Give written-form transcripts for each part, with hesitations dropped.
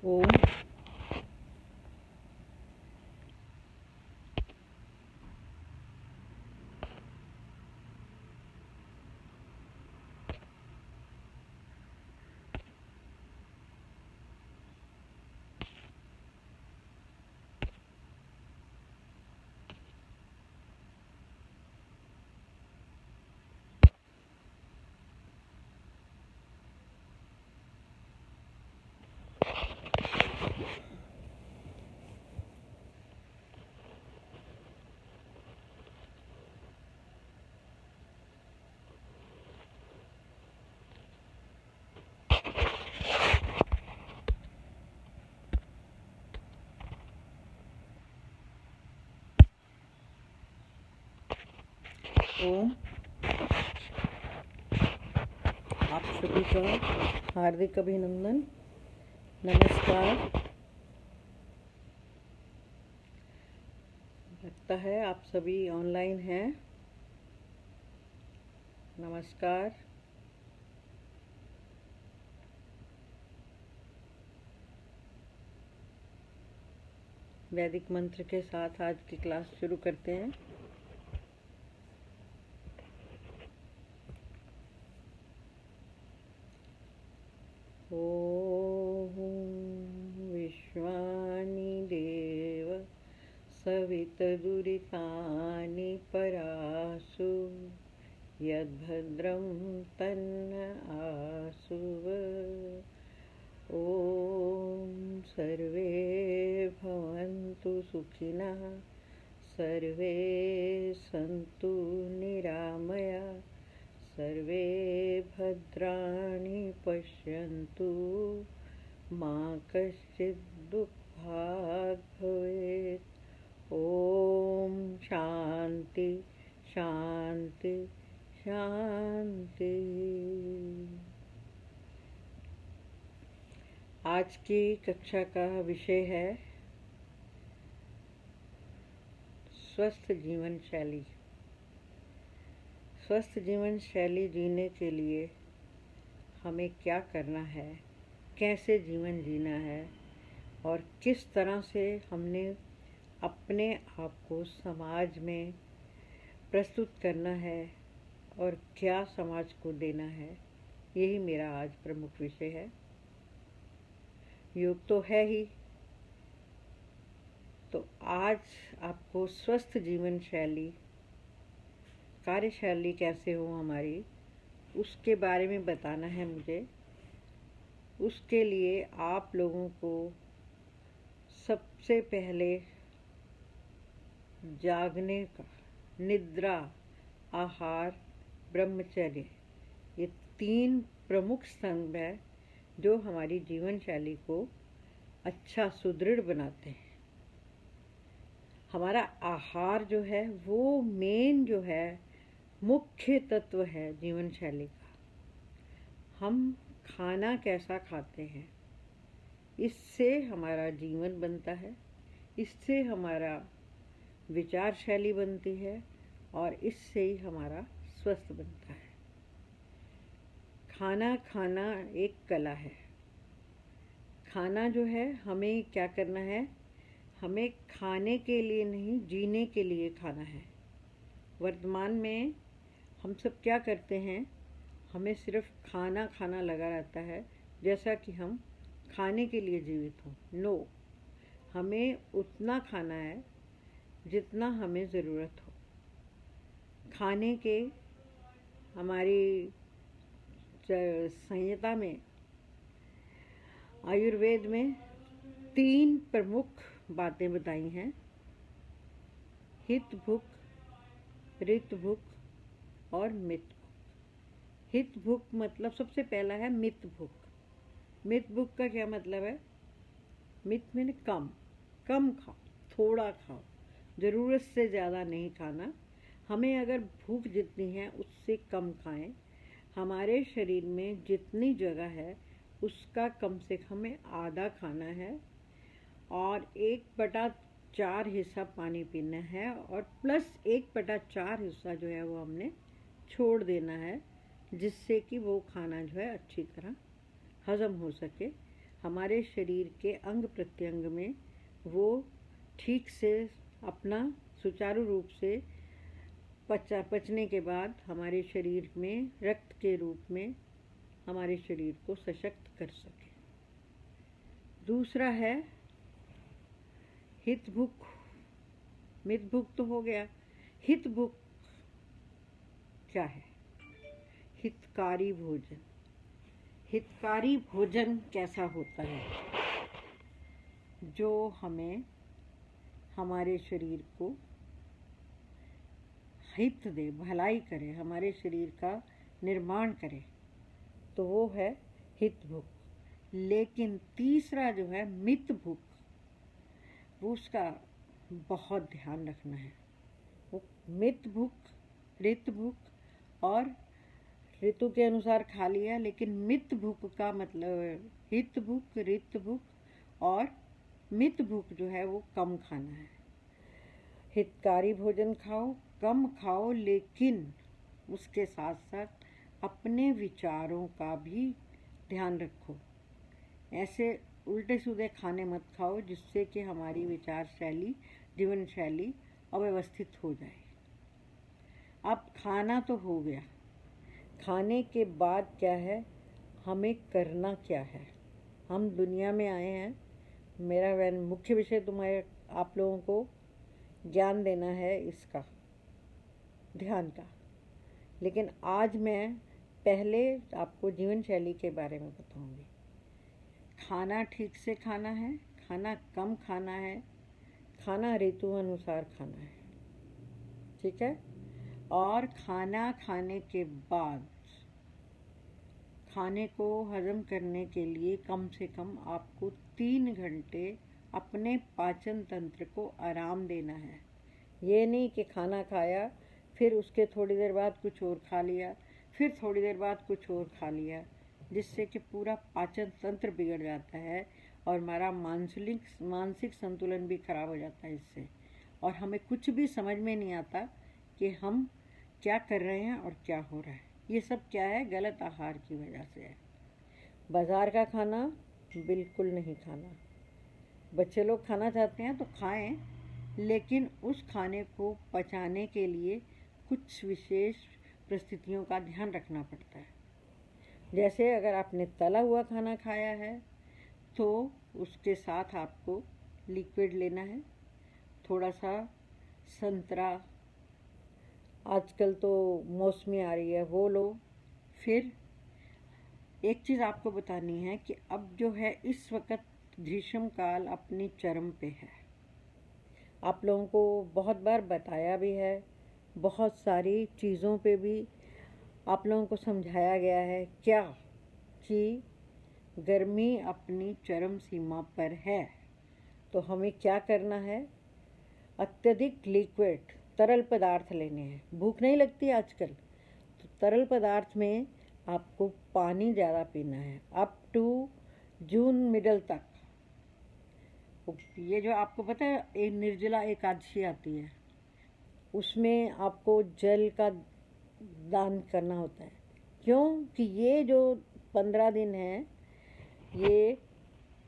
ओम। ओम। आप सभी का हार्दिक अभिनंदन, नमस्कार। लगता है आप सभी ऑनलाइन हैं। नमस्कार। वैदिक मंत्र के साथ आज की क्लास शुरू करते हैं। ओम विश्वानि देव सवितदुरितानि परासु यद्भद्रं तन्न आसुव। ॐ सर्वे भवन्तु सुखिनः, सर्वे सन्तु निरामया, सर्वे भद्राणि पश्यन्तु, मा कश्चित् दुःखात् भवेत्। ॐ शान्ति शान्ति शान्ति। आज की कक्षा का विषय है स्वस्थ जीवन शैली। स्वस्थ जीवन शैली जीने के लिए हमें क्या करना है, कैसे जीवन जीना है और किस तरह से हमने अपने आप को समाज में प्रस्तुत करना है और क्या समाज को देना है, यही मेरा आज प्रमुख विषय है। योग तो है ही, तो आज आपको स्वस्थ जीवन शैली, कार्यशैली कैसे हो हमारी, उसके बारे में बताना है मुझे। उसके लिए आप लोगों को सबसे पहले जागने का, निद्रा, आहार, ब्रह्मचर्य, ये 3 प्रमुख स्तंभ है जो हमारी जीवन शैली को अच्छा सुदृढ़ बनाते हैं। हमारा आहार जो है वो मेन जो है मुख्य तत्व है जीवन शैली का। हम खाना कैसा खाते हैं, इससे हमारा जीवन बनता है, इससे हमारा विचार शैली बनती है और इससे ही हमारा स्वस्थ बनता है। खाना खाना एक कला है। खाना जो है हमें क्या करना है, हमें खाने के लिए नहीं, जीने के लिए खाना है। वर्तमान में हम सब क्या करते हैं, हमें सिर्फ खाना खाना लगा रहता है, जैसा कि हम खाने के लिए जीवित हों। नो, हमें उतना खाना है जितना हमें ज़रूरत हो। खाने के हमारी संहिता में, आयुर्वेद में 3 प्रमुख बातें बताई हैं: हित भुक, ऋत भुक और मित भुक। हित भुक मतलब सबसे पहला है मित भुक। मित भुक का क्या मतलब है? मित में कम, कम खाओ, थोड़ा खाओ, ज़रूरत से ज़्यादा नहीं खाना। हमें अगर भूख जितनी है उससे कम खाएं। हमारे शरीर में जितनी जगह है उसका कम से कम हमें आधा खाना है और 1/4 हिस्सा पानी पीना है और प्लस 1/4 हिस्सा जो है वो हमने छोड़ देना है, जिससे कि वो खाना जो है अच्छी तरह हजम हो सके। हमारे शरीर के अंग प्रत्यंग में वो ठीक से अपना सुचारू रूप से पचने के बाद हमारे शरीर में रक्त के रूप में हमारे शरीर को सशक्त कर सके। दूसरा है हित भूख। मित भूख तो हो गया, हित भूख क्या है? हितकारी भोजन। हितकारी भोजन कैसा होता है? जो हमें हमारे शरीर को हित दे, भलाई करे, हमारे शरीर का निर्माण करे, तो वो है हित भूख। लेकिन तीसरा जो है मित भूख, वो उसका बहुत ध्यान रखना है। वो मित भूख, ऋत भूख और ऋतु के अनुसार खा लिया, लेकिन मित भूख का मतलब हित भूख, ऋत भूख और मित भूख जो है वो कम खाना है। हितकारी भोजन खाओ, कम खाओ, लेकिन उसके साथ साथ अपने विचारों का भी ध्यान रखो। ऐसे उल्टे सीधे खाने मत खाओ जिससे कि हमारी विचार शैली, जीवन शैली अव्यवस्थित हो जाए। अब खाना तो हो गया, खाने के बाद क्या है, हमें करना क्या है? हम दुनिया में आए हैं, मेरा मुख्य विषय तुम्हारे आप लोगों को ज्ञान देना है इसका, ध्यान का। लेकिन आज मैं पहले आपको जीवन शैली के बारे में बताऊंगी। खाना ठीक से खाना है, खाना कम खाना है, खाना ऋतु अनुसार खाना है, ठीक है? और खाना खाने के बाद खाने को हजम करने के लिए कम से कम आपको 3 घंटे अपने पाचन तंत्र को आराम देना है। ये नहीं कि खाना खाया फिर उसके थोड़ी देर बाद कुछ और खा लिया, फिर थोड़ी देर बाद कुछ और खा लिया, जिससे कि पूरा पाचन तंत्र बिगड़ जाता है और हमारा मानसिक संतुलन भी खराब हो जाता है इससे। और हमें कुछ भी समझ में नहीं आता कि हम क्या कर रहे हैं और क्या हो रहा है। ये सब क्या है? गलत आहार की वजह से है। बाज़ार का खाना बिल्कुल नहीं खाना। बच्चे लोग खाना चाहते हैं तो खाएं, लेकिन उस खाने को पचाने के लिए कुछ विशेष परिस्थितियों का ध्यान रखना पड़ता है। जैसे अगर आपने तला हुआ खाना खाया है तो उसके साथ आपको लिक्विड लेना है, थोड़ा सा संतरा, आजकल तो मौसमी आ रही है, वो लो। फिर एक चीज़ आपको बतानी है कि अब जो है इस वक्त ग्रीष्म काल अपनी चरम पे है। आप लोगों को बहुत बार बताया भी है, बहुत सारी चीज़ों पे भी आप लोगों को समझाया गया है क्या कि गर्मी अपनी चरम सीमा पर है। तो हमें क्या करना है? अत्यधिक लिक्विड तरल पदार्थ लेने हैं। भूख नहीं लगती आजकल, तो तरल पदार्थ में आपको पानी ज़्यादा पीना है। अप टू जून मिडल तक। ये जो आपको पता है एक निर्जला एकादशी आती है, उसमें आपको जल का दान करना होता है। क्यों? कि ये जो 15 दिन हैं, ये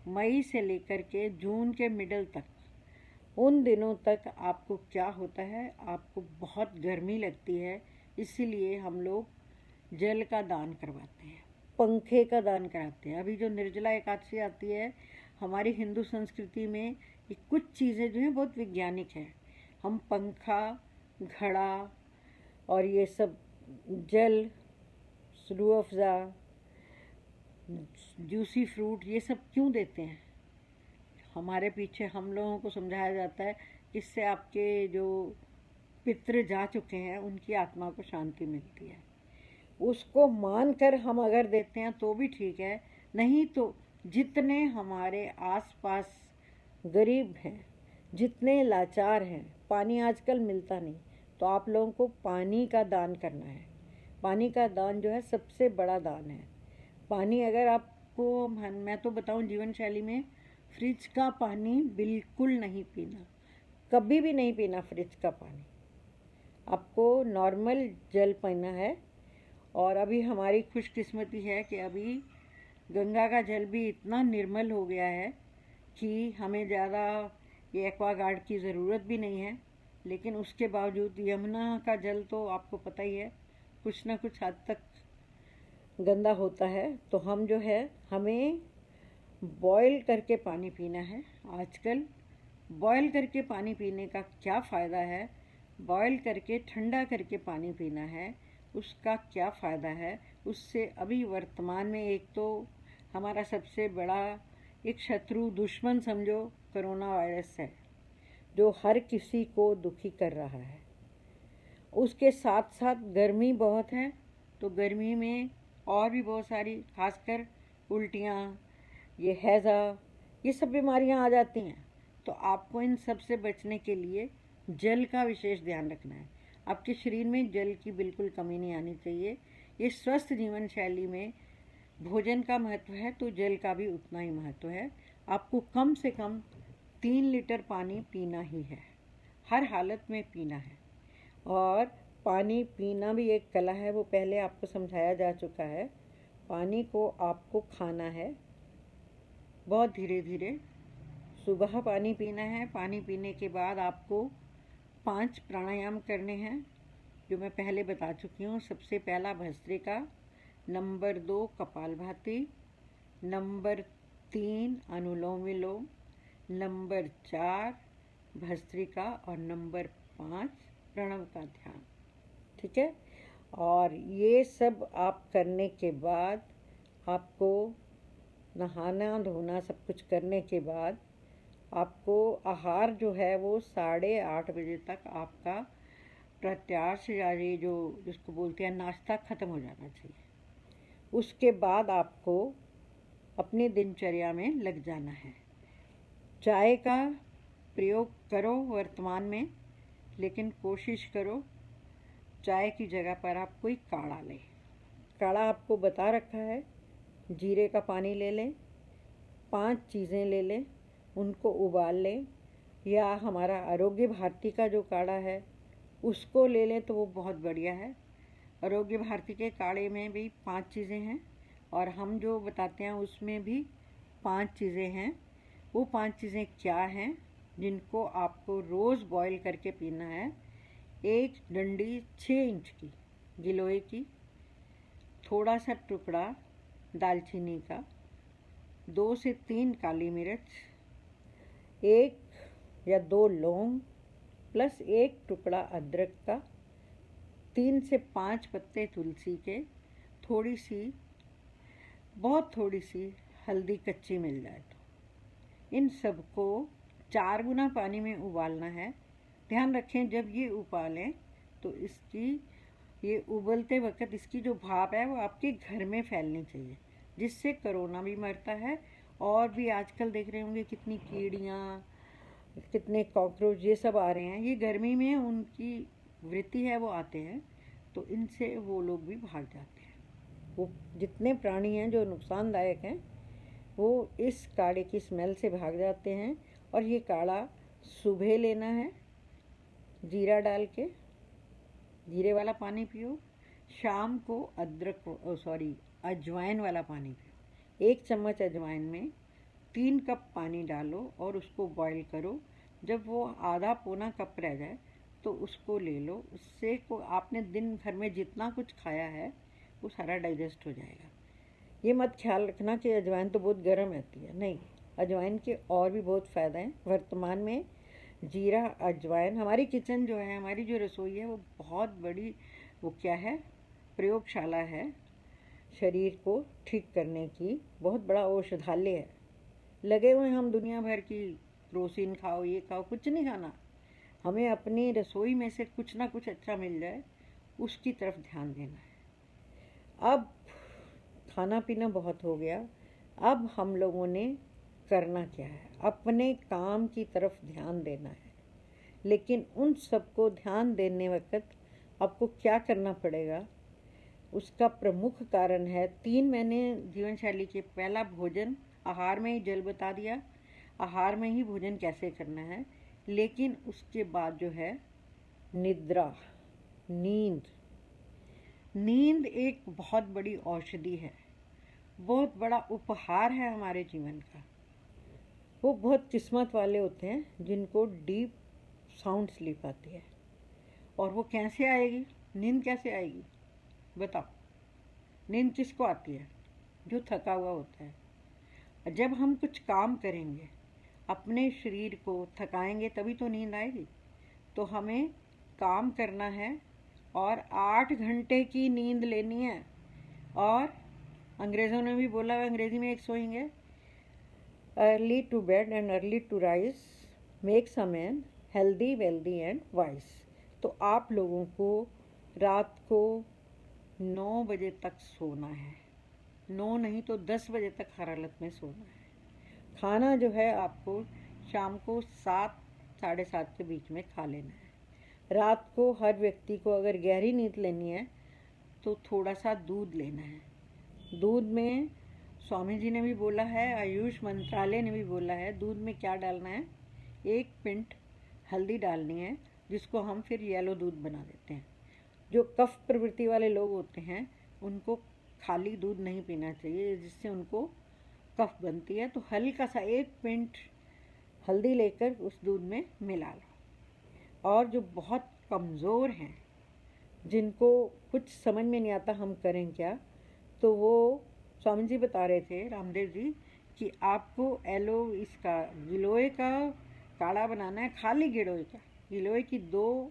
मई से लेकर के जून के मिडल तक, उन दिनों तक आपको क्या होता है, आपको बहुत गर्मी लगती है। इसीलिए हम लोग जल का दान करवाते हैं, पंखे का दान कराते हैं। अभी जो निर्जला एकादशी आती है, हमारी हिंदू संस्कृति में ये कुछ चीज़ें जो हैं बहुत वैज्ञानिक हैं। हम पंखा, घड़ा और ये सब जल, रूह अफ़ज़ा, जूसी फ्रूट, ये सब क्यों देते हैं? हमारे पीछे हम लोगों को समझाया जाता है इससे आपके जो पितृ जा चुके हैं उनकी आत्मा को शांति मिलती है। उसको मानकर हम अगर देते हैं तो भी ठीक है, नहीं तो जितने हमारे आसपास गरीब हैं, जितने लाचार हैं, पानी आजकल मिलता नहीं, तो आप लोगों को पानी का दान करना है। पानी का दान जो है सबसे बड़ा दान है। पानी अगर आपको, मैं तो बताऊं जीवन शैली में, फ्रिज का पानी बिल्कुल नहीं पीना, कभी भी नहीं पीना फ्रिज का पानी। आपको नॉर्मल जल पीना है। और अभी हमारी खुशकिस्मती है कि अभी गंगा का जल भी इतना निर्मल हो गया है कि हमें ज़्यादा ये एक्वागार्ड की ज़रूरत भी नहीं है। लेकिन उसके बावजूद यमुना का जल तो आपको पता ही है, कुछ ना कुछ हद तक गंदा होता है। तो हम जो है, हमें बॉयल करके पानी पीना है। आजकल बॉयल करके पानी पीने का क्या फ़ायदा है, बॉयल करके ठंडा करके पानी पीना है, उसका क्या फ़ायदा है। उससे अभी वर्तमान में एक तो हमारा सबसे बड़ा एक शत्रु, दुश्मन समझो, कोरोना वायरस है, जो हर किसी को दुखी कर रहा है। उसके साथ साथ गर्मी बहुत है, तो गर्मी में और भी बहुत सारी, खासकर उल्टियाँ, ये हैज़ा, ये सब बीमारियाँ आ जाती हैं। तो आपको इन सब से बचने के लिए जल का विशेष ध्यान रखना है। आपके शरीर में जल की बिल्कुल कमी नहीं आनी चाहिए। ये स्वस्थ जीवन शैली में भोजन का महत्व है, तो जल का भी उतना ही महत्व है। आपको कम से कम 3 लीटर पानी पीना ही है, हर हालत में पीना है। और पानी पीना भी एक कला है, वो पहले आपको समझाया जा चुका है। पानी को आपको खाना है बहुत धीरे धीरे। सुबह पानी पीना है। पानी पीने के बाद आपको 5 प्राणायाम करने हैं, जो मैं पहले बता चुकी हूँ। सबसे पहला भस्त्रिका, नंबर 2 कपालभाति, नंबर 3 अनुलोम विलोम, नंबर 4 भस्त्रिका और नंबर 5 प्रणव का ध्यान। ठीक है। और ये सब आप करने के बाद, आपको नहाना धोना सब कुछ करने के बाद, आपको आहार जो है वो 8:30 बजे तक आपका प्रत्याश या ये जो जिसको बोलते हैं नाश्ता ख़त्म हो जाना चाहिए। उसके बाद आपको अपनी दिनचर्या में लग जाना है। चाय का प्रयोग करो वर्तमान में, लेकिन कोशिश करो चाय की जगह पर आप कोई काढ़ा लें। काढ़ा आपको बता रखा है, जीरे का पानी ले लें, 5 चीज़ें ले लें, उनको उबाल लें, या हमारा आरोग्य भारती का जो काढ़ा है उसको ले लें तो वो बहुत बढ़िया है। आरोग्य भारती के काढ़े में भी 5 चीज़ें हैं, और हम जो बताते हैं उसमें भी 5 चीज़ें हैं। वो 5 चीज़ें क्या हैं जिनको आपको रोज़ बॉईल करके पीना है? एक डंडी 6 इंच की गिलोय की, थोड़ा सा टुकड़ा दालचीनी का, 2 से 3 काली मिर्च, 1 या 2 लौंग, प्लस 1 टुकड़ा अदरक का, 3 से 5 पत्ते तुलसी के, थोड़ी सी, बहुत थोड़ी सी हल्दी कच्ची मिल जाए तो। इन सबको 4 गुना पानी में उबालना है। ध्यान रखें, जब ये उबालें तो इसकी, ये उबलते वक्त इसकी जो भाप है वो आपके घर में फैलनी चाहिए, जिससे कोरोना भी मरता है। और भी आजकल देख रहे होंगे कितनी कीड़ियाँ, कितने कॉकरोच ये सब आ रहे हैं। ये गर्मी में उनकी वृत्ति है, वो आते हैं, तो इनसे वो लोग भी भाग जाते हैं। वो जितने प्राणी हैं जो नुकसानदायक हैं वो इस काढ़े की स्मेल से भाग जाते हैं। और ये काढ़ा सुबह लेना है, जीरा डाल के, जीरे वाला पानी पियो। शाम को अजवाइन वाला पानी पियो। 1 चम्मच अजवाइन में 3 कप पानी डालो और उसको बॉईल करो। जब वो आधा पौना कप रह जाए तो उसको ले लो। उससे को आपने दिन भर में जितना कुछ खाया है वो सारा डाइजेस्ट हो जाएगा। ये मत ख्याल रखना कि अजवाइन तो बहुत गर्म रहती है, नहीं, अजवाइन के और भी बहुत फ़ायदे हैं। वर्तमान में जीरा, अजवाइन, हमारी किचन जो है, हमारी जो रसोई है, वो बहुत बड़ी, वो क्या है, प्रयोगशाला है। शरीर को ठीक करने की बहुत बड़ा औषधालय है। लगे हुए हम दुनिया भर की, क्रोसिन खाओ, ये खाओ, कुछ नहीं खाना। हमें अपनी रसोई में से कुछ ना कुछ अच्छा मिल जाए, उसकी तरफ ध्यान देना है। अब खाना पीना बहुत हो गया, अब हम लोगों ने करना क्या है? अपने काम की तरफ ध्यान देना है। लेकिन उन सबको ध्यान देने वक्त आपको क्या करना पड़ेगा, उसका प्रमुख कारण है 3 मैंने जीवन शैली के, पहला भोजन, आहार में ही जल बता दिया, आहार में ही भोजन कैसे करना है। लेकिन उसके बाद जो है निद्रा, नींद। नींद एक बहुत बड़ी औषधि है। बहुत बड़ा उपहार है हमारे जीवन का। वो बहुत किस्मत वाले होते हैं जिनको डीप साउंड स्लीप आती है। और वो कैसे आएगी, नींद कैसे आएगी बताओ? नींद किसको आती है? जो थका हुआ होता है। जब हम कुछ काम करेंगे, अपने शरीर को थकाएंगे, तभी तो नींद आएगी। तो हमें काम करना है और 8 घंटे की नींद लेनी है। और अंग्रेज़ों ने भी बोला, अंग्रेज़ी में एक सोएंगे, early to bed and early to rise makes a man healthy wealthy and wise. तो आप लोगों को रात को 9 बजे तक सोना है। 9 नहीं तो 10 बजे तक हर हालत में सोना है। खाना जो है आपको शाम को 7 साढ़े 7 के बीच में खा लेना है। रात को हर व्यक्ति को अगर गहरी नींद लेनी है तो थोड़ा सा दूध लेना है। दूध में स्वामी जी ने भी बोला है, आयुष मंत्रालय ने भी बोला है, दूध में क्या डालना है, 1 पिंट हल्दी डालनी है, जिसको हम फिर येलो दूध बना देते हैं। जो कफ प्रवृत्ति वाले लोग होते हैं उनको खाली दूध नहीं पीना चाहिए, जिससे उनको कफ बनती है। तो हल्का सा 1 पिंट हल्दी लेकर उस दूध में मिला लो। और जो बहुत कमज़ोर हैं, जिनको कुछ समझ में नहीं आता हम करें क्या, तो वो स्वामी जी बता रहे थे, रामदेव जी, कि आपको इसका गिलोय का काढ़ा बनाना है। खाली गिलोय का, गिलोय की 2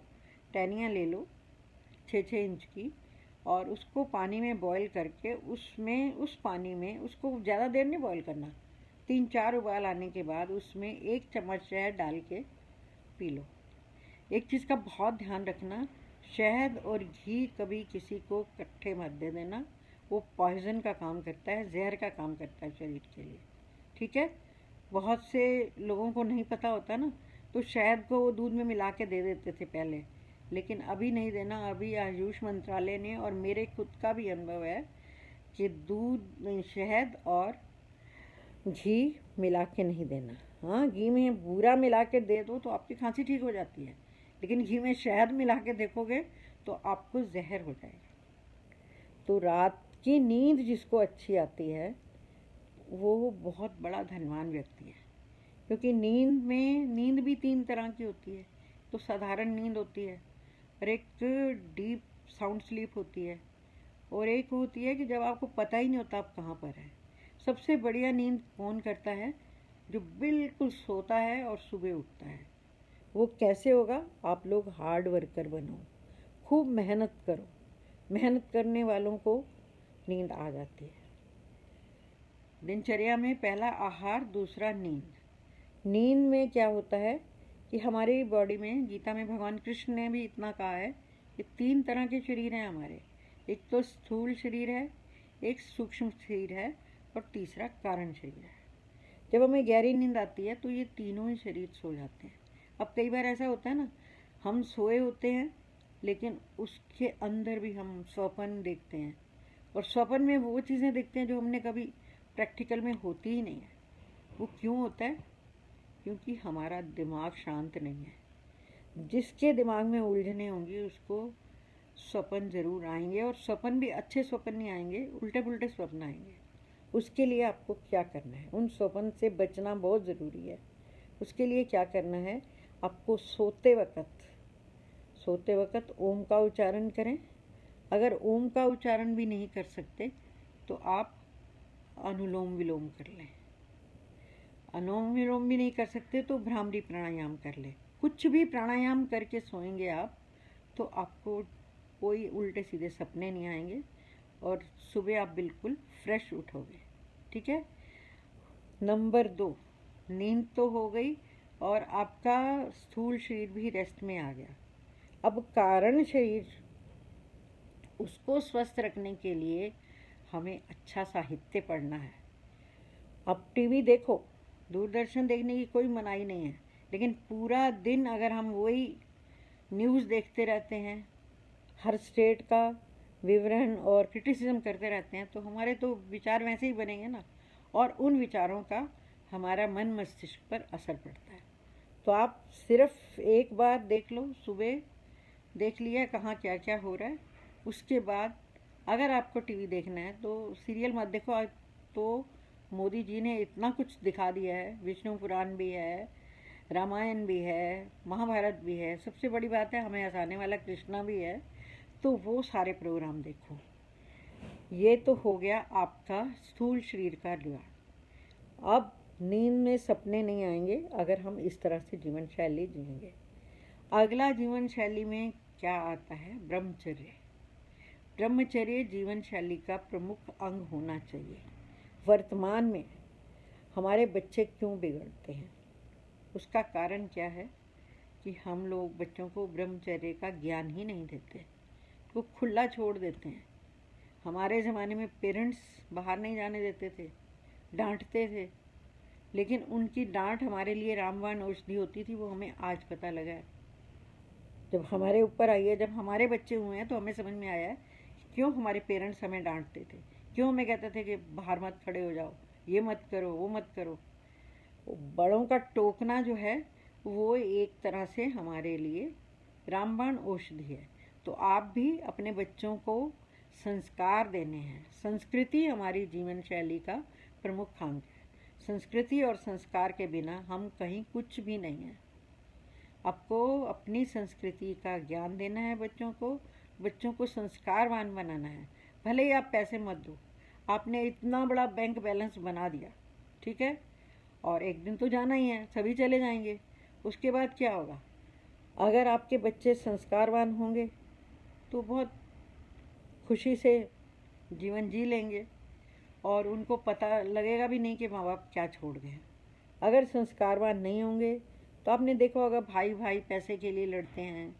टहनियाँ ले लो 6-6 इंच की, और उसको पानी में बॉईल करके उस पानी में उसको ज़्यादा देर नहीं बॉईल करना, 3-4 उबाल आने के बाद उसमें 1 चम्मच शहद डाल के पी लो। एक चीज़ का बहुत ध्यान रखना, शहद और घी कभी किसी को इकट्ठे मत दे देना। वो पॉइज़न का काम करता है, जहर का काम करता है शरीर के लिए। ठीक है? बहुत से लोगों को नहीं पता होता ना, तो शहद को वो दूध में मिला के दे देते थे पहले, लेकिन अभी नहीं देना। अभी आयुष मंत्रालय ने, और मेरे खुद का भी अनुभव है, कि दूध, शहद और घी मिला के नहीं देना। हाँ, घी में बूरा मिला के दे दो तो आपकी खांसी ठीक हो जाती है, लेकिन घी में शहद मिला के देखोगे तो आपको जहर हो जाएगा। तो रात की नींद जिसको अच्छी आती है वो बहुत बड़ा धनवान व्यक्ति है, क्योंकि नींद भी 3 तरह की होती है। तो साधारण नींद होती है, और एक डीप साउंड स्लीप होती है, और एक होती है कि जब आपको पता ही नहीं होता आप कहाँ पर हैं। सबसे बढ़िया नींद कौन करता है? जो बिल्कुल सोता है और सुबह उठता है। वो कैसे होगा? आप लोग हार्ड वर्कर बनो, खूब मेहनत करो। मेहनत करने वालों को नींद आ जाती है। दिनचर्या में पहला आहार, दूसरा नींद। नींद में क्या होता है कि हमारी बॉडी में, गीता में भगवान कृष्ण ने भी इतना कहा है कि 3 तरह के शरीर हैं हमारे। एक तो स्थूल शरीर है, एक सूक्ष्म शरीर है, और तीसरा कारण शरीर है। जब हमें गहरी नींद आती है तो ये तीनों ही शरीर सो जाते हैं। अब कई बार ऐसा होता है ना, हम सोए होते हैं लेकिन उसके अंदर भी हम स्वप्न देखते हैं, और स्वप्न में वो चीज़ें देखते हैं जो हमने कभी प्रैक्टिकल में होती ही नहीं है। वो क्यों होता है? क्योंकि हमारा दिमाग शांत नहीं है। जिसके दिमाग में उलझने होंगी उसको स्वप्न ज़रूर आएंगे, और स्वप्न भी अच्छे स्वप्न नहीं आएंगे, उल्टे पुल्टे स्वप्न आएंगे। उसके लिए आपको क्या करना है? उन स्वप्न से बचना बहुत ज़रूरी है। उसके लिए क्या करना है? आपको सोते वक्त ओम का उच्चारण करें। अगर ओम का उच्चारण भी नहीं कर सकते तो आप अनुलोम विलोम कर लें। अनुलोम विलोम भी नहीं कर सकते तो भ्रामरी प्राणायाम कर लें। कुछ भी प्राणायाम करके सोएंगे आप तो आपको कोई उल्टे सीधे सपने नहीं आएंगे, और सुबह आप बिल्कुल फ्रेश उठोगे। ठीक है? नंबर 2, नींद तो हो गई और आपका स्थूल शरीर भी रेस्ट में आ गया। अब कारण शरीर, उसको स्वस्थ रखने के लिए हमें अच्छा साहित्य पढ़ना है। अब टीवी देखो, दूरदर्शन देखने की कोई मनाही नहीं है, लेकिन पूरा दिन अगर हम वही न्यूज़ देखते रहते हैं, हर स्टेट का विवरण और क्रिटिसिज्म करते रहते हैं, तो हमारे तो विचार वैसे ही बनेंगे ना, और उन विचारों का हमारा मन मस्तिष्क पर असर पड़ता है। तो आप सिर्फ एक बार देख लो, सुबह देख लिया कहाँ क्या क्या हो रहा है। उसके बाद अगर आपको टीवी देखना है तो सीरियल मत देखो, तो मोदी जी ने इतना कुछ दिखा दिया है, विष्णु पुराण भी है, रामायण भी है, महाभारत भी है, सबसे बड़ी बात है हमें हंसाने वाला कृष्णा भी है, तो वो सारे प्रोग्राम देखो। ये तो हो गया आपका स्थूल शरीर का जुड़ाव। अब नींद में सपने नहीं आएंगे अगर हम इस तरह से जीवन शैली जिएंगे। अगला जीवन शैली में क्या आता है? ब्रह्मचर्य। ब्रह्मचर्य जीवन शैली का प्रमुख अंग होना चाहिए। वर्तमान में हमारे बच्चे क्यों बिगड़ते हैं? उसका कारण क्या है कि हम लोग बच्चों को ब्रह्मचर्य का ज्ञान ही नहीं देते, वो खुला छोड़ देते हैं। हमारे ज़माने में पेरेंट्स बाहर नहीं जाने देते थे, डांटते थे, लेकिन उनकी डांट हमारे लिए रामबाण औषधि होती थी, वो हमें आज पता लगा है। जब हमारे ऊपर आई है, जब हमारे बच्चे हुए हैं, तो हमें समझ में आया है क्यों हमारे पेरेंट्स हमें डांटते थे, क्यों हमें कहते थे कि बाहर मत खड़े हो जाओ, ये मत करो, वो मत करो। बड़ों का टोकना जो है वो एक तरह से हमारे लिए रामबाण औषधि है। तो आप भी अपने बच्चों को संस्कार देने हैं। संस्कृति हमारी जीवन शैली का प्रमुख अंग है। संस्कृति और संस्कार के बिना हम कहीं कुछ भी नहीं हैं। आपको अपनी संस्कृति का ज्ञान देना है बच्चों को संस्कारवान बनाना है। भले ही आप पैसे मत दो, आपने इतना बड़ा बैंक बैलेंस बना दिया, ठीक है, और एक दिन तो जाना ही है, सभी चले जाएंगे। उसके बाद क्या होगा? अगर आपके बच्चे संस्कारवान होंगे तो बहुत खुशी से जीवन जी लेंगे और उनको पता लगेगा भी नहीं कि माँ बाप क्या छोड़ गए। अगर संस्कारवान नहीं होंगे तो आपने देखा होगा भाई भाई पैसे के लिए लड़ते हैं,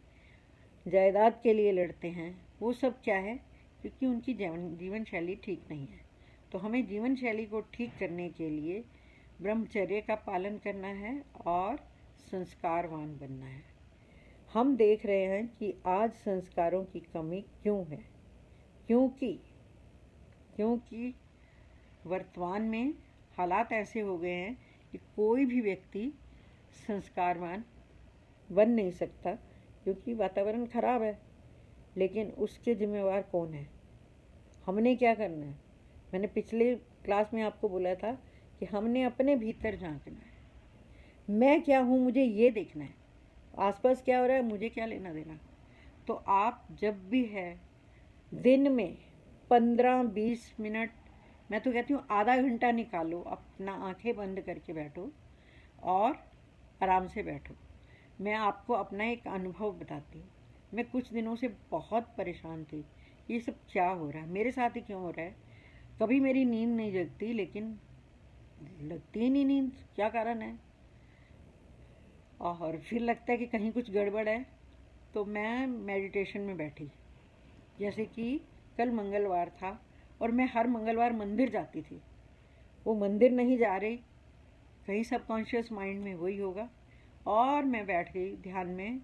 जायदाद के लिए लड़ते हैं। वो सब क्या है? क्योंकि उनकी जीवन शैली ठीक नहीं है। तो हमें जीवन शैली को ठीक करने के लिए ब्रह्मचर्य का पालन करना है और संस्कारवान बनना है। हम देख रहे हैं कि आज संस्कारों की कमी क्यों है? क्योंकि वर्तमान में हालात ऐसे हो गए हैं कि कोई भी व्यक्ति संस्कारवान बन नहीं सकता, क्योंकि वातावरण खराब है। लेकिन उसके जिम्मेवार कौन है? हमने क्या करना है? मैंने पिछले क्लास में आपको बोला था कि हमने अपने भीतर झांकना है। मैं क्या हूँ, मुझे ये देखना है। आसपास क्या हो रहा है, मुझे क्या लेना देना। तो आप जब भी है दिन में 15-20 मिनट, मैं तो कहती हूँ आधा घंटा निकालो, अपना आंखें बंद करके बैठो और आराम से बैठो। मैं आपको अपना एक अनुभव बताती हूँ। मैं कुछ दिनों से बहुत परेशान थी, ये सब क्या हो रहा है, मेरे साथ ही क्यों हो रहा है। कभी मेरी नींद नहीं जगती, लेकिन लगती ही नहीं नींद, क्या कारण है। और फिर लगता है कि कहीं कुछ गड़बड़ है। तो मैं मेडिटेशन में बैठी। जैसे कि कल मंगलवार था और मैं हर मंगलवार मंदिर जाती थी, वो मंदिर नहीं जा रही, कहीं सबकॉन्शियस माइंड में वही होगा। और मैं बैठ गई ध्यान में,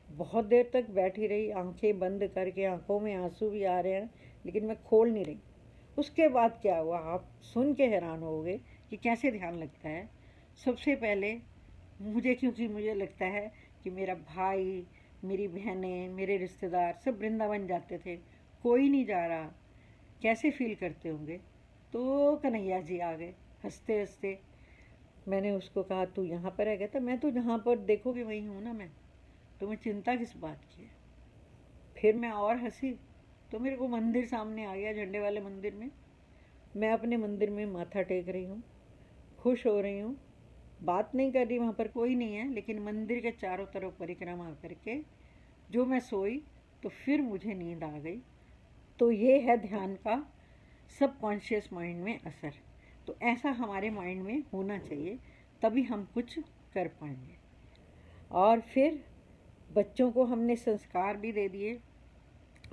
बहुत देर तक बैठी रही, आंखें बंद करके। आंखों में आंसू भी आ रहे हैं, लेकिन मैं खोल नहीं रही। उसके बाद क्या हुआ, आप सुन के हैरान होगे कि कैसे ध्यान लगता है। सबसे पहले क्योंकि मुझे लगता है कि मेरा भाई, मेरी बहनें, मेरे रिश्तेदार सब वृंदावन जाते थे, कोई नहीं जा रहा, कैसे फील करते होंगे। तो कन्हैया जी आ गए हंसते हंसते। मैंने उसको कहा, तू यहाँ पर है? कहता, मैं तो जहाँ पर देखोगे वहीं हूँ ना मैं, तुम्हें चिंता किस बात की है। फिर मैं और हंसी, तो मेरे को मंदिर सामने आ गया, झंडे वाले मंदिर में। मैं अपने मंदिर में माथा टेक रही हूँ, खुश हो रही हूँ, बात नहीं कर रही, वहाँ पर कोई नहीं है, लेकिन मंदिर के चारों तरफ परिक्रमा करके जो मैं सोई, तो फिर मुझे नींद आ गई। तो ये है ध्यान का सबकॉन्शियस माइंड में असर। तो ऐसा हमारे माइंड में होना चाहिए, तभी हम कुछ कर पाएंगे। और फिर बच्चों को हमने संस्कार भी दे दिए,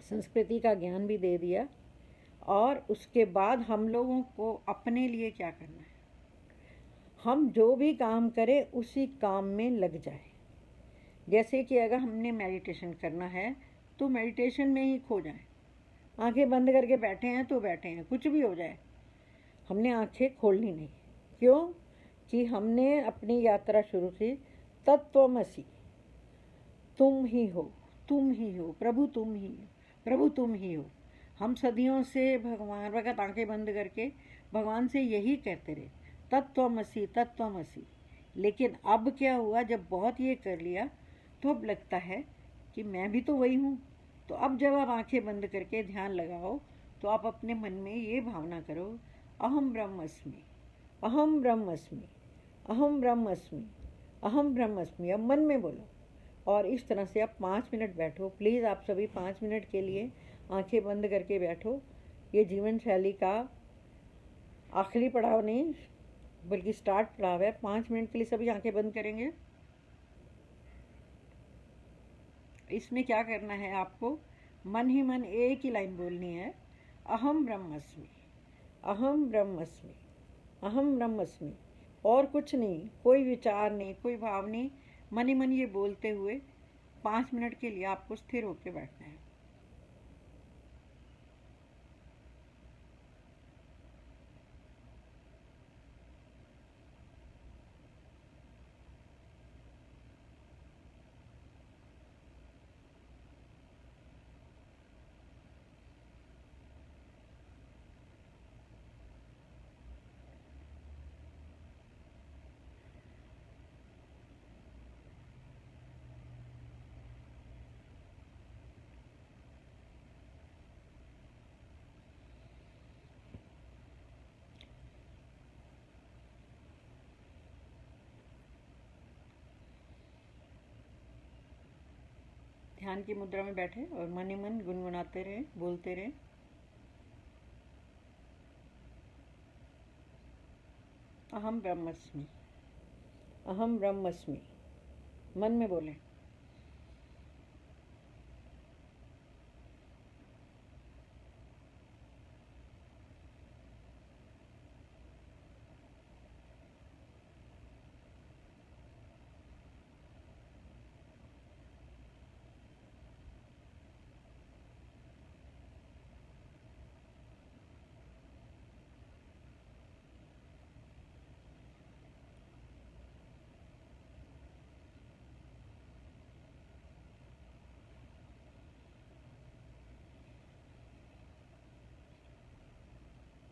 संस्कृति का ज्ञान भी दे दिया, और उसके बाद हम लोगों को अपने लिए क्या करना है? हम जो भी काम करें उसी काम में लग जाए। जैसे कि अगर हमने मेडिटेशन करना है तो मेडिटेशन में ही खो जाए। आंखें बंद करके बैठे हैं तो बैठे हैं, कुछ भी हो जाए, हमने आंखें खोलनी नहीं। क्यों? कि हमने अपनी यात्रा शुरू की तत्वमसि, तुम ही हो, तुम ही हो प्रभु, तुम ही हो प्रभु, तुम ही हो। हम सदियों से भगवान वक्त आंखें बंद करके भगवान से यही कहते रहे, तत्त्वमसि तत्त्वमसि। लेकिन अब क्या हुआ, जब बहुत ये कर लिया तो अब लगता है कि मैं भी तो वही हूँ। तो अब जब आप आंखें बंद करके ध्यान लगाओ तो आप अपने मन में ये भावना करो, अहम ब्रह्मस्मि, अहम ब्रह्मस्मि, अहम ब्रह्मस्मि, अहम ब्रह्मस्मि। अब मन में बोलो और इस तरह से आप 5 मिनट बैठो। प्लीज़ आप सभी 5 मिनट के लिए आंखें बंद करके बैठो। ये जीवन शैली का आखिरी पड़ाव नहीं बल्कि स्टार्ट पड़ाव है। 5 मिनट के लिए सभी आंखें बंद करेंगे। इसमें क्या करना है, आपको मन ही मन एक ही लाइन बोलनी है, अहम ब्रह्मस्मि, अहम ब्रह्मस्मि, अहम ब्रह्मस्मि। और कुछ नहीं, कोई विचार नहीं, कोई भाव नहीं, मन ही मन ये बोलते हुए 5 मिनट के लिए आपको स्थिर होकर बैठना है। ध्यान की मुद्रा में बैठे और मन ही मन गुनगुनाते रहे, बोलते रहे, अहम ब्रह्मस्मि, अहम ब्रह्मस्मि। मन में बोले।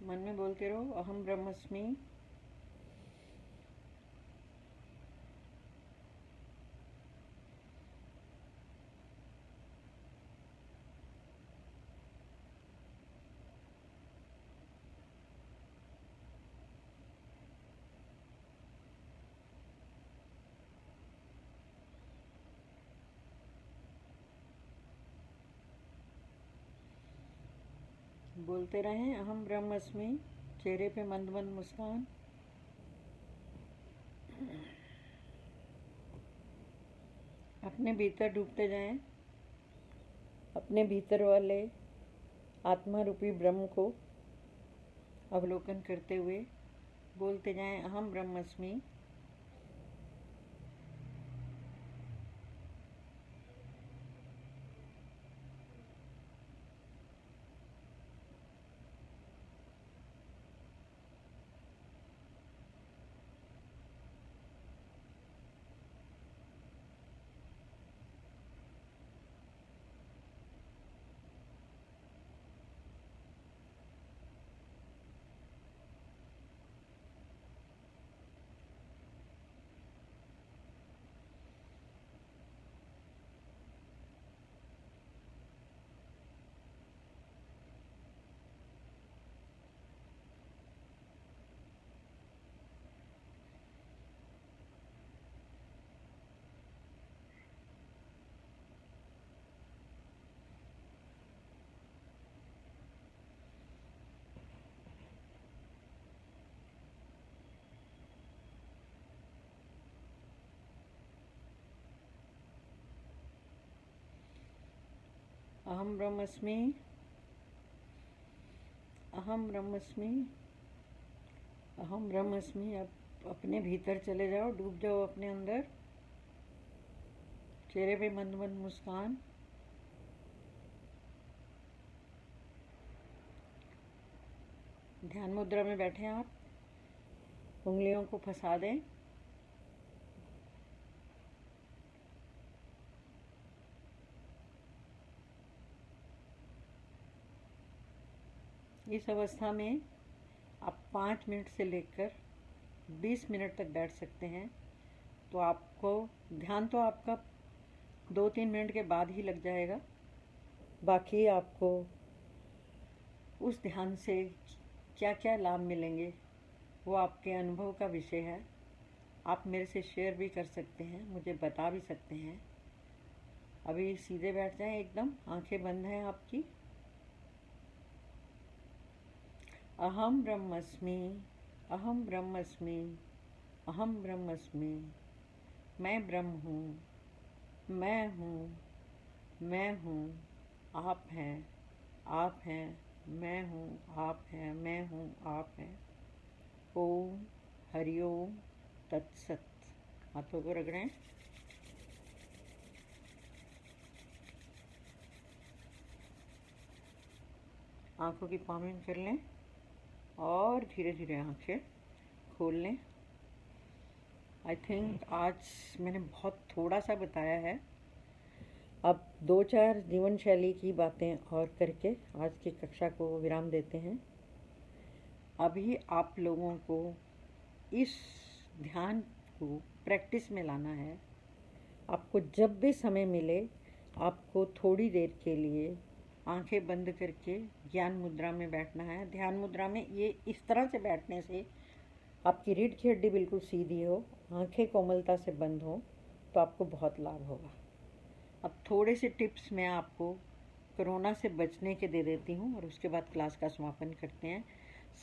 मन में बोलते रहो, अहम ब्रह्मस्मि। बोलते रहें, अहम ब्रह्मस्मि। चेहरे पे मंद मंद मुस्कान। अपने भीतर डूबते जाएं, अपने भीतर वाले आत्मा रूपी ब्रह्म को अवलोकन करते हुए बोलते जाएं, अहम ब्रह्मस्मि। अहम ब्रह्मस्मि, अहम ब्रह्मस्मि, अहम ब्रह्मस्मि। अब अपने भीतर चले जाओ, डूब जाओ अपने अंदर। चेहरे पे मंद मंद मुस्कान। ध्यान मुद्रा में बैठे आप, उंगलियों को फंसा दें। इस अवस्था में आप 5 मिनट से लेकर 20 मिनट तक बैठ सकते हैं। तो आपको ध्यान तो आपका 2-3 मिनट के बाद ही लग जाएगा। बाकी आपको उस ध्यान से क्या क्या लाभ मिलेंगे वो आपके अनुभव का विषय है। आप मेरे से शेयर भी कर सकते हैं, मुझे बता भी सकते हैं। अभी सीधे बैठ जाएं, एकदम आंखें बंद हैं आपकी। अहम ब्रह्मस्मि, अहम ब्रह्मस्मि, अहम ब्रह्मस्मि। मैं ब्रह्म हूँ, मैं हूँ, मैं हूँ, आप हैं, आप हैं, मैं हूँ, आप हैं, मैं हूँ, आप हैं। ओम हरिओम तत्सत। हाथों को रगड़ें। आंखों की पामिंग कर लें और धीरे धीरे आंखें खोल लें। आई थिंक आज मैंने बहुत थोड़ा सा बताया है। अब 2-4 जीवन शैली की बातें और करके आज की कक्षा को विराम देते हैं। अभी आप लोगों को इस ध्यान को प्रैक्टिस में लाना है। आपको जब भी समय मिले आपको थोड़ी देर के लिए आंखें बंद करके ज्ञान मुद्रा में बैठना है। ध्यान मुद्रा में ये इस तरह से बैठने से आपकी रीढ़ की हड्डी बिल्कुल सीधी हो, आंखें कोमलता से बंद हो, तो आपको बहुत लाभ होगा। अब थोड़े से टिप्स मैं आपको कोरोना से बचने के दे देती हूँ और उसके बाद क्लास का समापन करते हैं।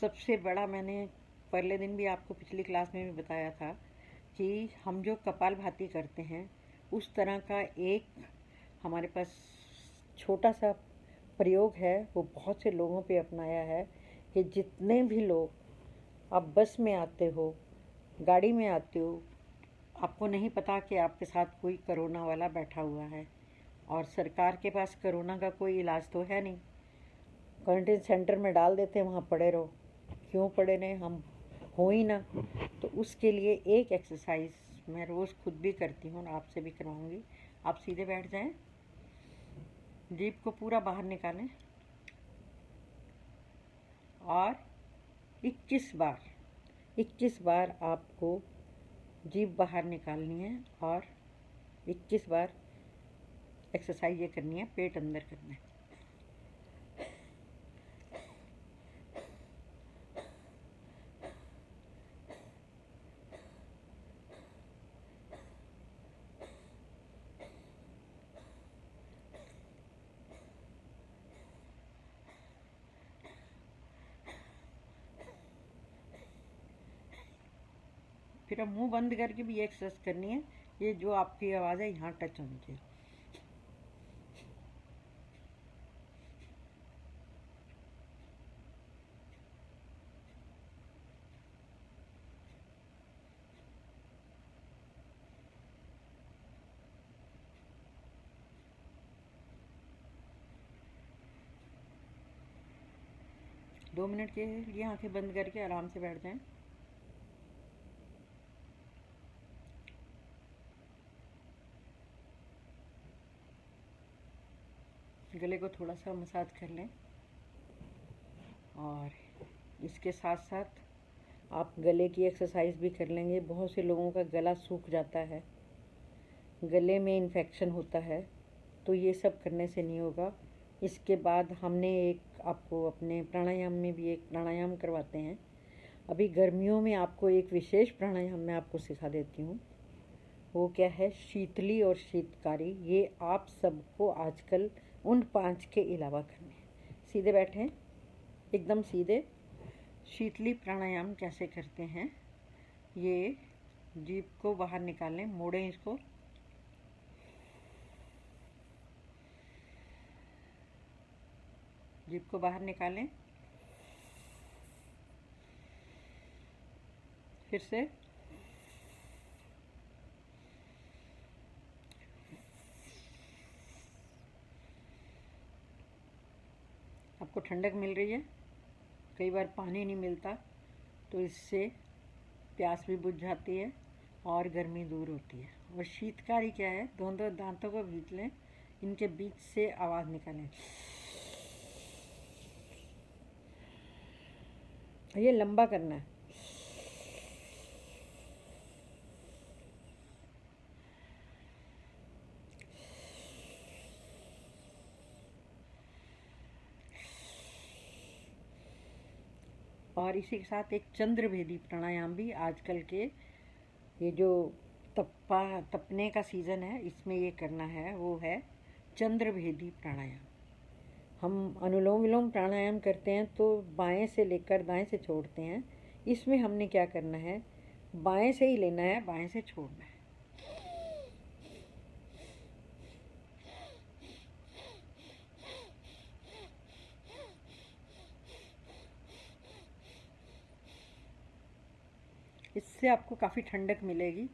सबसे बड़ा, मैंने पहले दिन भी आपको पिछली क्लास में भी बताया था कि हम जो कपालभाति करते हैं उस तरह का एक हमारे पास छोटा सा प्रयोग है। वो बहुत से लोगों पे अपनाया है कि जितने भी लोग आप बस में आते हो, गाड़ी में आते हो, आपको नहीं पता कि आपके साथ कोई कोरोना वाला बैठा हुआ है और सरकार के पास कोरोना का कोई इलाज तो है नहीं। क्वारंटीन सेंटर में डाल देते हैं, वहाँ पड़े रहो। क्यों पड़े रहे, हम हो ही ना। तो उसके लिए एक एक्सरसाइज मैं रोज़ खुद भी करती हूँ और आपसे भी करवाऊँगी। आप सीधे बैठ जाएं, जीभ को पूरा बाहर निकालें और 21 बार आपको जीभ बाहर निकालनी है और 21 बार एक्सरसाइज ये करनी है, पेट अंदर करना है। फिर अब मुंह बंद करके भी एक्सरसाइज करनी है। ये जो आपकी आवाज़ है यहाँ टच होनी चाहिए। दो मिनट के लिए आंखें बंद करके आराम से बैठ जाएं। गले को थोड़ा सा मसाज कर लें और इसके साथ साथ आप गले की एक्सरसाइज भी कर लेंगे। बहुत से लोगों का गला सूख जाता है, गले में इन्फेक्शन होता है, तो ये सब करने से नहीं होगा। इसके बाद हमने एक आपको अपने प्राणायाम में भी एक प्राणायाम करवाते हैं। अभी गर्मियों में आपको एक विशेष प्राणायाम मैं आपको सिखा देती हूँ। वो क्या है, शीतली और शीतकारी। ये आप सबको आजकल उन 5 के अलावा करने हैं। सीधे बैठें, एकदम सीधे। शीतली प्राणायाम कैसे करते हैं, ये जीभ को बाहर निकालें, मोड़ें इसको, जीभ को बाहर निकालें, फिर से आपको ठंडक मिल रही है। कई बार पानी नहीं मिलता तो इससे प्यास भी बुझ जाती है और गर्मी दूर होती है। और शीतकारी क्या है, दोनों दांतों को बीच लें, इनके बीच से आवाज़ निकालें। ये लंबा करना है। और इसी के साथ एक चंद्रभेदी प्राणायाम भी आजकल के ये जो तपने का सीज़न है इसमें ये करना है, वो है चंद्रभेदी प्राणायाम। हम अनुलोम विलोम प्राणायाम करते हैं तो बाएं से लेकर दाएं से छोड़ते हैं। इसमें हमने क्या करना है, बाएं से ही लेना है, बाएं से छोड़ना है। इससे आपको काफ़ी ठंडक मिलेगी,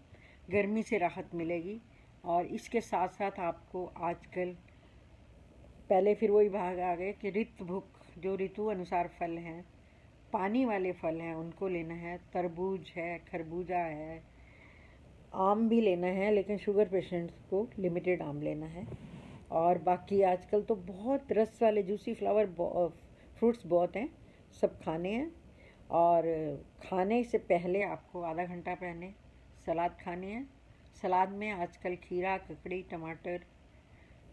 गर्मी से राहत मिलेगी। और इसके साथ साथ आपको आजकल पहले फिर वही भाग आ गए कि ऋतु भुक, जो ऋतु अनुसार फल हैं, पानी वाले फल हैं, उनको लेना है। तरबूज है, खरबूजा है, आम भी लेना है, लेकिन शुगर पेशेंट्स को लिमिटेड आम लेना है। और बाकी आजकल तो बहुत रस वाले जूसी फ्लावर फ्रूट्स बहुत हैं, सब खाने हैं। और खाने से पहले आपको आधा घंटा पहले सलाद खानी है। सलाद में आजकल खीरा, ककड़ी, टमाटर,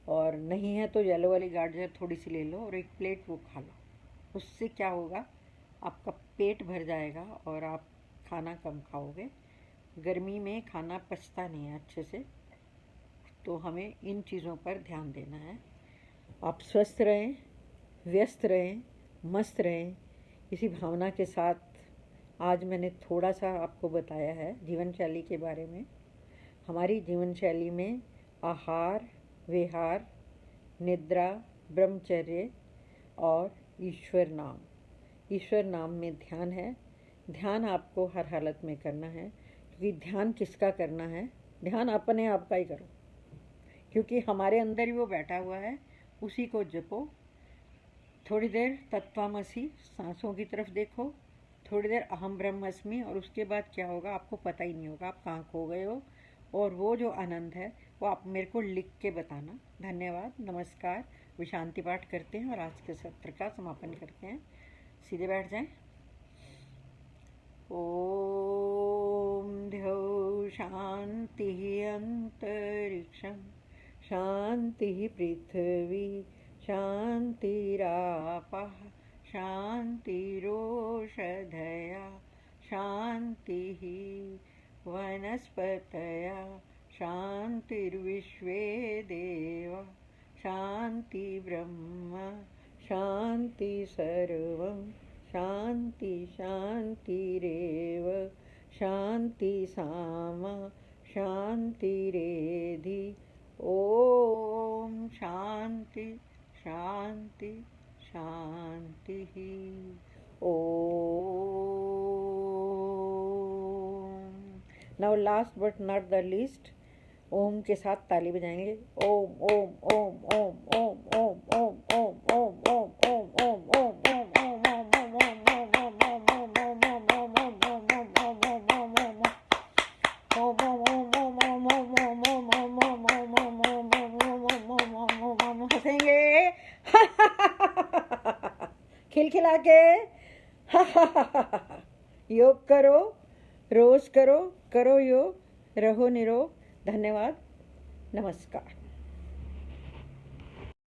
और नहीं है तो येलो वाली गाजर थोड़ी सी ले लो और एक प्लेट वो खा लो। उससे क्या होगा, आपका पेट भर जाएगा और आप खाना कम खाओगे। गर्मी में खाना पचता नहीं है अच्छे से, तो हमें इन चीज़ों पर ध्यान देना है। आप स्वस्थ रहें, व्यस्त रहें, मस्त रहें। इसी भावना के साथ आज मैंने थोड़ा सा आपको बताया है जीवन शैली के बारे में। हमारी जीवन शैली में आहार, विहार, निद्रा, ब्रह्मचर्य और ईश्वर नाम, ईश्वर नाम में ध्यान है। ध्यान आपको हर हालत में करना है, क्योंकि ध्यान किसका करना है, ध्यान अपने आप का ही करो, क्योंकि हमारे अंदर ही वो बैठा हुआ है, उसी को जपो। थोड़ी देर तत्त्वमसि, सांसों की तरफ देखो, थोड़ी देर अहम ब्रह्मस्मि, और उसके बाद क्या होगा आपको पता ही नहीं होगा, आप कहाँ खो गए हो। और वो जो आनंद है वो आप मेरे को लिख के बताना। धन्यवाद, नमस्कार। विशांति पाठ करते हैं और आज के सत्र का समापन करते हैं। सीधे बैठ जाएं। ओम द्यौ शांति अंतरिक्षं शांति पृथ्वी शांतिरापः शांतिरोषधया शांतिः वनस्पतयः शांतिर्विश्वे देवा शांति ब्रह्म शांति सर्वं शांति शांतिरेव शांति सामा शांतिरेधि। ओम शांति शांति शांति। ओम। Now last but not the least, ओम के साथ ताली बजाएंगे। ओम ओम ओम ओम ओम ओम ओम ओम ओम ओम ओम ओम ओम हंसेंगे खिलखिला के। योग करो, रोज करो, करो योग, रहो निरोग। धन्यवाद, नमस्कार।